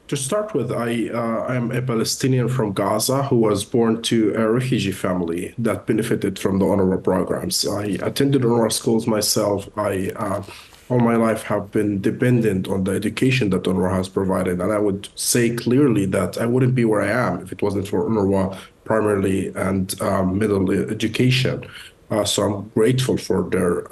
To start with, I'm a Palestinian from Gaza who was born to a refugee family that benefited from the UNRWA programs. I attended UNRWA schools myself. I all my life have been dependent on the education that UNRWA has provided, and I would say clearly that I wouldn't be where I am if it wasn't for UNRWA primarily and middle education. So I'm grateful for their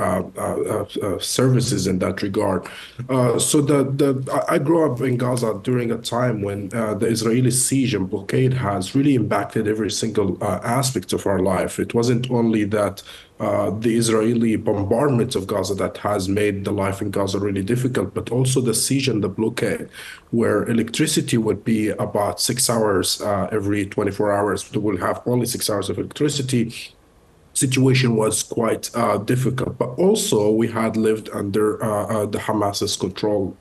services in that regard. I grew up in Gaza during a time when the Israeli siege and blockade has really impacted every single aspect of our life. It wasn't only that the Israeli bombardment of Gaza that has made the life in Gaza really difficult, but also the siege and the blockade, where electricity would be about 6 hours every 24 hours. We'll have only 6 hours of electricity. Situation was quite difficult. But also, we had lived under the Hamas's control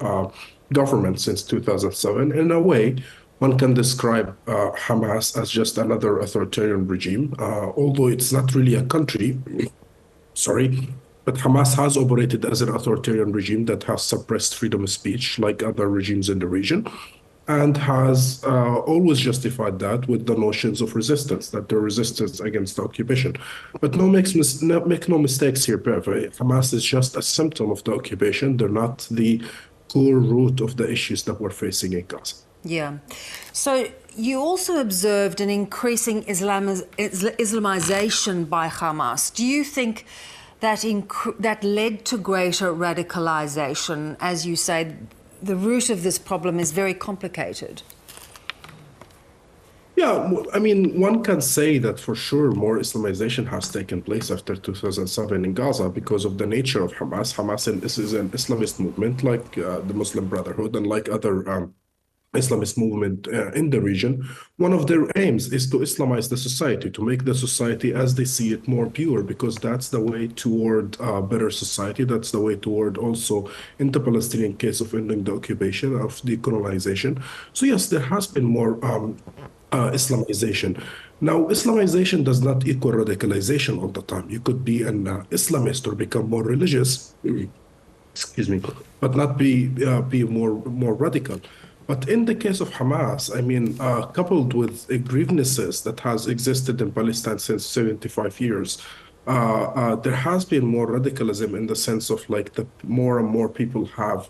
government since 2007. In a way, one can describe Hamas as just another authoritarian regime, although it's not really a country. Sorry. But Hamas has operated as an authoritarian regime that has suppressed freedom of speech like other regimes in the region and has always justified that with the notions of resistance, that the resistance against the occupation. But make no mistakes here, Beverley. Hamas is just a symptom of the occupation. They're not the core root of the issues that we're facing in Gaza. Yeah. So you also observed an increasing Islamization by Hamas. Do you think that led to greater radicalization? As you say, the root of this problem is very complicated. Yeah, I mean, one can say that for sure more Islamization has taken place after 2007 in Gaza because of the nature of Hamas. Hamas is an Islamist movement like the Muslim Brotherhood and like other Islamist movement in the region. One of their aims is to Islamize the society, to make the society as they see it more pure, because that's the way toward a better society. That's the way toward also, in the Palestinian case, of ending the occupation, of decolonization. So yes, there has been more Islamization. Now, Islamization does not equal radicalization all the time. You could be an Islamist or become more religious, excuse me, but not be more radical. But in the case of Hamas, I mean, coupled with grievances that has existed in Palestine since 75 years, there has been more radicalism in the sense of like the more and more people have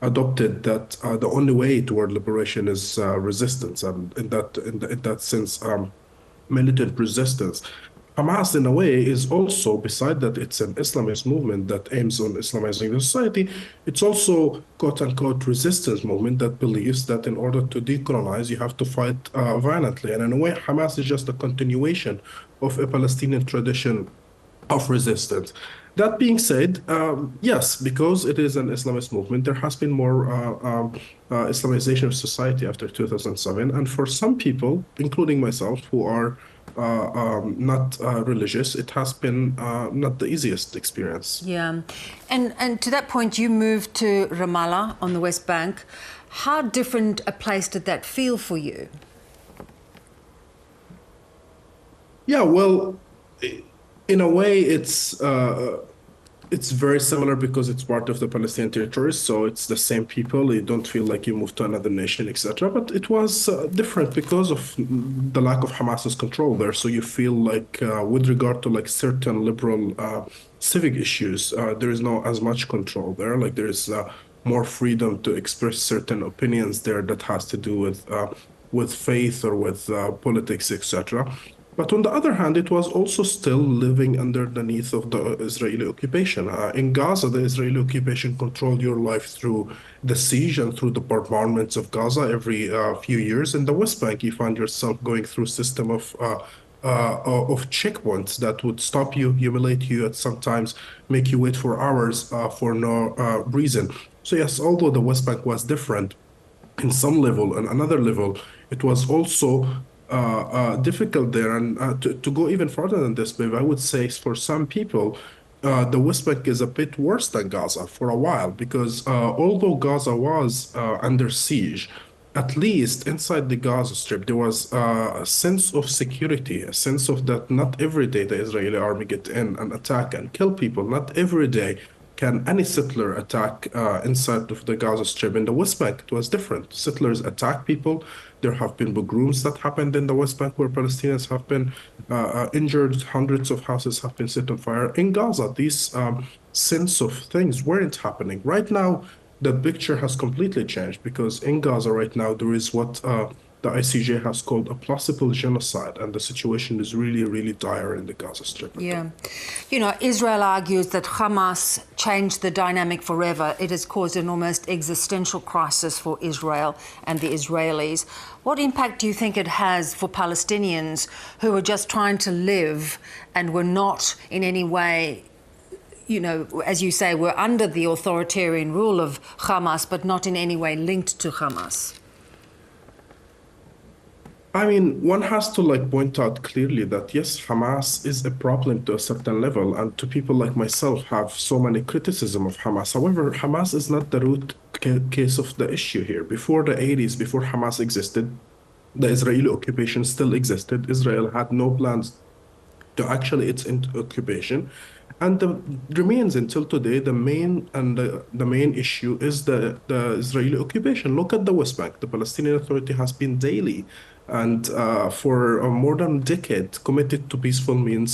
adopted that the only way toward liberation is resistance, and in that sense, militant resistance. Hamas, in a way, is also, beside that it's an Islamist movement that aims on Islamizing the society, it's also, quote-unquote, resistance movement that believes that in order to decolonize, you have to fight violently. And in a way, Hamas is just a continuation of a Palestinian tradition of resistance. That being said, yes, because it is an Islamist movement, there has been more Islamization of society after 2007. And for some people, including myself, who are not religious, it has been not the easiest experience. Yeah. And to that point, you moved to Ramallah on the West Bank. How different a place did that feel for you? Yeah, well, in a way, it's very similar because it's part of the Palestinian territories, so it's the same people. You don't feel like you moved to another nation, etc. But it was different because of the lack of Hamas's control there. So you feel like, with regard to like certain liberal civic issues, there is not as much control there. Like there is more freedom to express certain opinions there that has to do with faith or with politics, etc. But on the other hand, it was also still living underneath of the Israeli occupation. In Gaza, the Israeli occupation controlled your life through the siege and through the bombardments of Gaza every few years. In the West Bank, you find yourself going through a system of checkpoints that would stop you, humiliate you, and sometimes make you wait for hours for no reason. So yes, although the West Bank was different in some level and another level, it was also difficult there. And to go even further than this, babe, I would say for some people, the West Bank is a bit worse than Gaza for a while, because although Gaza was under siege, at least inside the Gaza Strip, there was a sense of security, a sense of that not every day the Israeli army get in and attack and kill people. Not every day can any settler attack inside of the Gaza Strip? In the West Bank, it was different. Settlers attack people. There have been pogroms that happened in the West Bank where Palestinians have been injured. Hundreds of houses have been set on fire. In Gaza, these sense of things weren't happening. Right now, the picture has completely changed because in Gaza right now, there is what the ICJ has called a plausible genocide, and the situation is really, really dire in the Gaza Strip. Yeah. You know, Israel argues that Hamas changed the dynamic forever. It has caused an almost existential crisis for Israel and the Israelis. What impact do you think it has for Palestinians who are just trying to live and were not in any way, you know, as you say, were under the authoritarian rule of Hamas, but not in any way linked to Hamas? I mean, one has to point out clearly that yes, Hamas is a problem to a certain level, and to people like myself have so many criticism of Hamas. However, Hamas is not the root case of the issue here. Before the 80s, before Hamas existed, the Israeli occupation still existed. Israel had no plans to actually its occupation, and remains until today the main issue is the Israeli occupation. Look at the West Bank. The Palestinian Authority has been daily and for more than a decade committed to peaceful means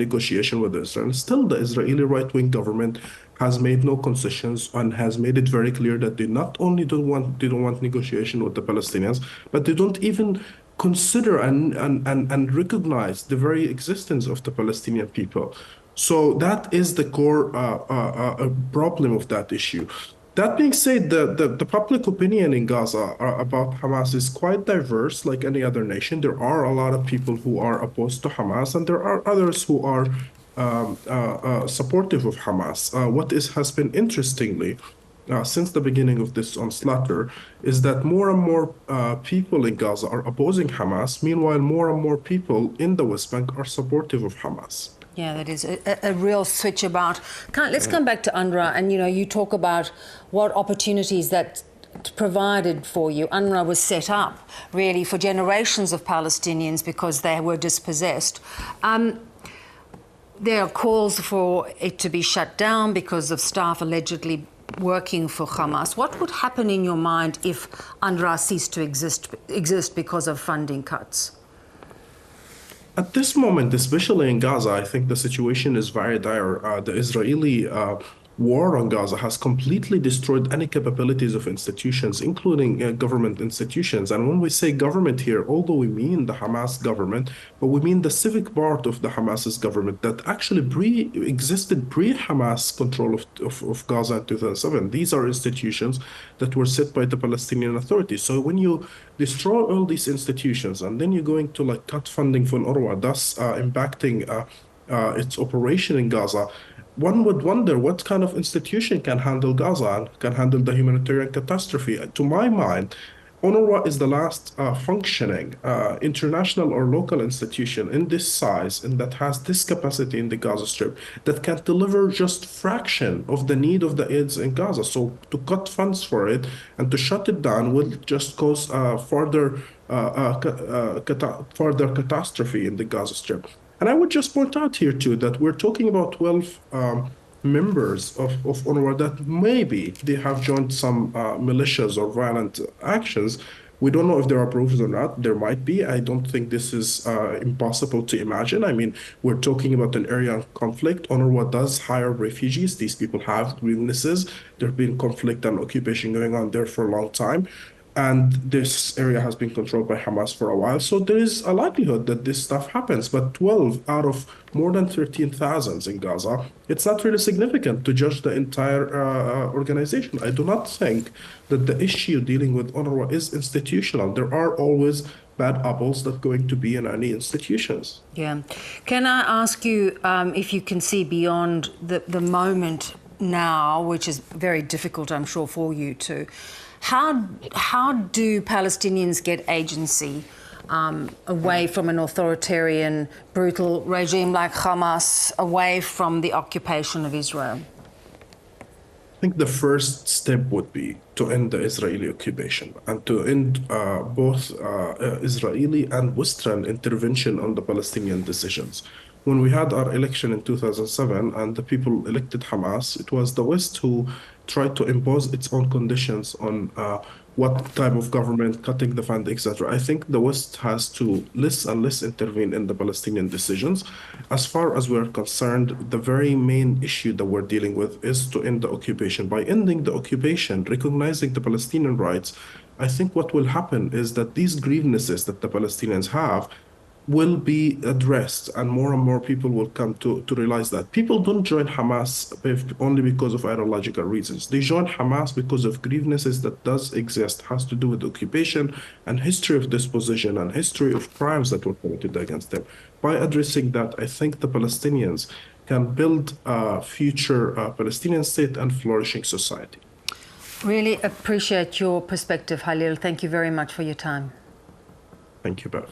negotiation with Israel. Still, the Israeli right-wing government has made no concessions and has made it very clear that they not only don't want negotiation with the Palestinians, but they don't even consider and recognize the very existence of the Palestinian people. So that is the core problem of that issue. That being said, the public opinion in Gaza about Hamas is quite diverse, like any other nation. There are a lot of people who are opposed to Hamas, and there are others who are supportive of Hamas. Has been interestingly, since the beginning of this onslaught, is that more and more people in Gaza are opposing Hamas. Meanwhile, more and more people in the West Bank are supportive of Hamas. Yeah, that is a real switch about. Let's come back to UNRWA, and you talk about what opportunities that provided for you. UNRWA was set up really for generations of Palestinians because they were dispossessed. There are calls for it to be shut down because of staff allegedly working for Hamas. What would happen in your mind if UNRWA ceased to exist because of funding cuts? At this moment, especially in Gaza, I think the situation is very dire. The Israeli war on Gaza has completely destroyed any capabilities of institutions, including government institutions. And when we say government here, although we mean the Hamas government, but we mean the civic part of the Hamas's government that actually existed pre-Hamas control of Gaza in 2007. These are institutions that were set by the Palestinian Authority. So when you destroy all these institutions and then you're going to cut funding for UNRWA, thus impacting its operation in Gaza, one would wonder what kind of institution can handle Gaza and can handle the humanitarian catastrophe. To my mind, UNRWA is the last functioning international or local institution in this size and that has this capacity in the Gaza Strip that can deliver just fraction of the need of the aids in Gaza. So to cut funds for it and to shut it down will just cause further catastrophe in the Gaza Strip. And I would just point out here, too, that we're talking about 12 members of UNRWA that maybe they have joined some militias or violent actions. We don't know if there are proofs or not. There might be. I don't think this is impossible to imagine. I mean, we're talking about an area of conflict. UNRWA does hire refugees. These people have grievances. There's been conflict and occupation going on there for a long time. And this area has been controlled by Hamas for a while. So there is a likelihood that this stuff happens. But 12 out of more than 13,000 in Gaza, it's not really significant to judge the entire organization. I do not think that the issue dealing with UNRWA is institutional. There are always bad apples that are going to be in any institutions. Yeah. Can I ask you if you can see beyond the moment now, which is very difficult, I'm sure, for you to. How do Palestinians get agency away from an authoritarian, brutal regime like Hamas, away from the occupation of Israel? I think the first step would be to end the Israeli occupation and to end both Israeli and Western intervention on the Palestinian decisions. when we had our election in 2007 and the people elected Hamas, it was the West who tried to impose its own conditions on what type of government, cutting the fund, etc. I think the West has to less and less intervene in the Palestinian decisions. As far as we're concerned, the very main issue that we're dealing with is to end the occupation. By ending the occupation, recognizing the Palestinian rights, I think what will happen is that these grievances that the Palestinians have will be addressed, and more people will come to realize that people don't join Hamas only because of ideological reasons. They join Hamas because of grievances that does exist, has to do with occupation and history of disposition and history of crimes that were committed against them. By addressing that, I think the Palestinians can build a future Palestinian state and flourishing society. Really appreciate your perspective, Khalil. Thank you very much for your time. Thank you, Bev.